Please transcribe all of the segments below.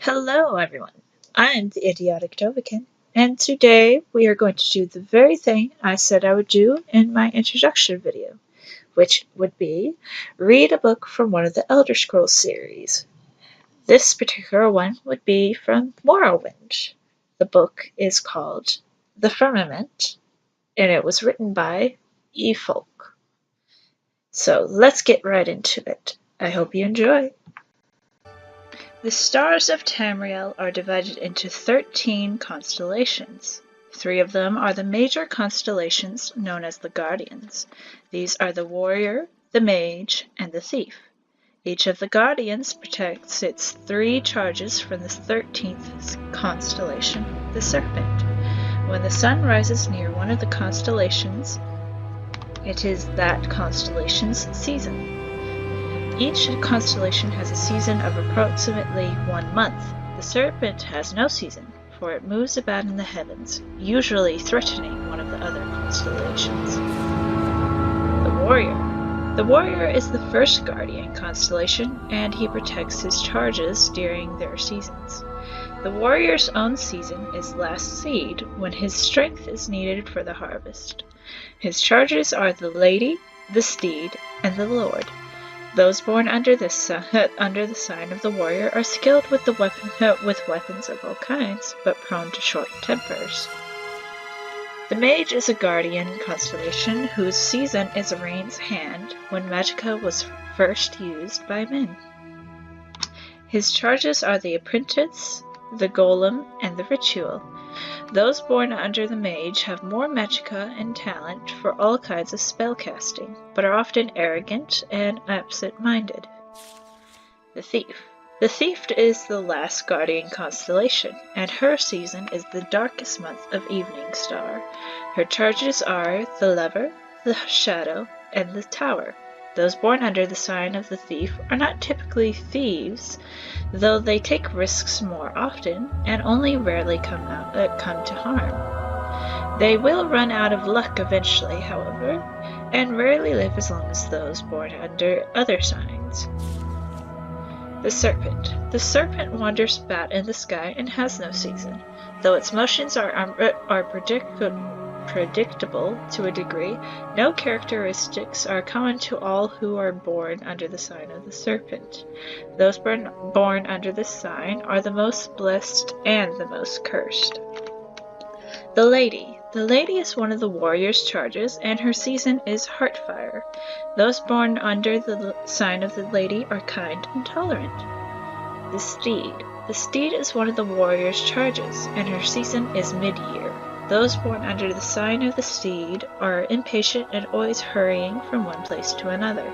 Hello everyone, I'm the Idiotic Dovikin, and today we are going to do the very thing I said I would do in my introduction video, which would be read a book from one of the Elder Scrolls series. This particular one would be from Morrowind. The book is called The Firmament, and it was written by Folk. So let's get right into it. I hope you enjoy. The stars of Tamriel are divided into 13 constellations. 3 of them are the major constellations known as the Guardians. These are the Warrior, the Mage, and the Thief. Each of the Guardians protects its 3 charges from the 13th constellation, the Serpent. When the sun rises near one of the constellations, it is that constellation's season. Each constellation has a season of approximately 1 month. The Serpent has no season, for it moves about in the heavens, usually threatening one of the other constellations. The Warrior. The Warrior is the first Guardian constellation, and he protects his charges during their seasons. The Warrior's own season is Last Seed, when his strength is needed for the harvest. His charges are the Lady, the Steed, and the Lord. Those born under the sign of the Warrior are skilled with weapons of all kinds, but prone to short tempers. The Mage is a Guardian constellation whose season is Rain's Hand, when magicka was first used by men. His charges are the Apprentice, the Golem, and the Ritual. Those born under the Mage have more magicka and talent for all kinds of spellcasting, but are often arrogant and absent-minded. The Thief. The Thief is the last Guardian constellation, and her season is the darkest month of Evening Star. Her charges are the Lever, the Shadow, and the Tower. Those born under the sign of the Thief are not typically thieves, though they take risks more often and only rarely come to harm. They will run out of luck eventually, however, and rarely live as long as those born under other signs. The Serpent. The Serpent wanders about in the sky and has no season. Though its motions are predictable to a degree, no characteristics are common to all who are born under the sign of the Serpent. Those born under this sign are the most blessed and the most cursed. The Lady. The Lady is one of the Warrior's charges, and her season is Heartfire. Those born under the sign of the Lady are kind and tolerant. The Steed. The Steed is one of the Warrior's charges, and her season is Mid-Year. Those born under the sign of the Steed are impatient and always hurrying from one place to another.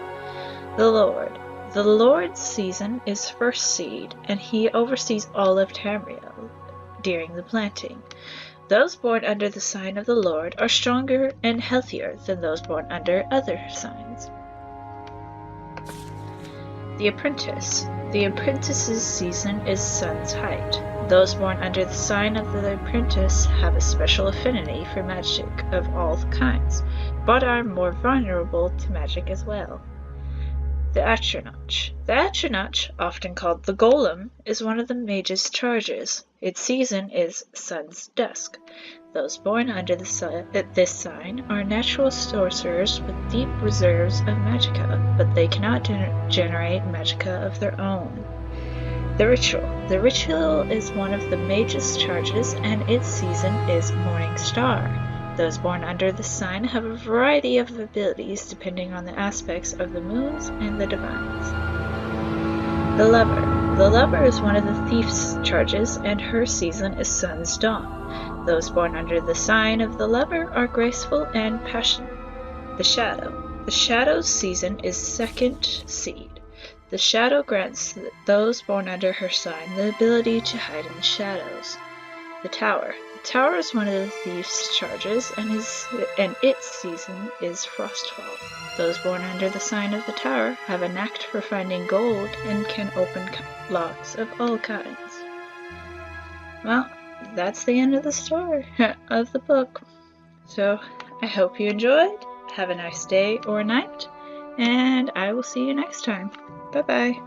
The Lord. The Lord's season is First Seed, and he oversees all of Tamriel during the planting. Those born under the sign of the Lord are stronger and healthier than those born under other signs. The Apprentice. The Apprentice's season is Sun's Height. Those born under the sign of the Apprentice have a special affinity for magic of all kinds, but are more vulnerable to magic as well. The Atronach. The Atronach, often called the Golem, is one of the Mage's charges. Its season is Sun's Dusk. Those born under this sign are natural sorcerers with deep reserves of magicka, but they cannot generate magicka of their own. The Ritual. The Ritual is one of the Mage's charges, and its season is Morning Star. Those born under this sign have a variety of abilities depending on the aspects of the moons and the divines. The Lover. The Lover is one of the Thief's charges, and her season is Sun's Dawn. Those born under the sign of the Lover are graceful and passionate. The Shadow. The Shadow's season is Second Seed. The Shadow grants those born under her sign the ability to hide in the shadows. The Tower. The Tower is one of the Thief's charges, and its season is Frostfall. Those born under the sign of the Tower have a knack for finding gold and can open locks of all kinds. Well, that's the end of the story of the book. So, I hope you enjoyed. Have a nice day or night, and I will see you next time. Bye-bye.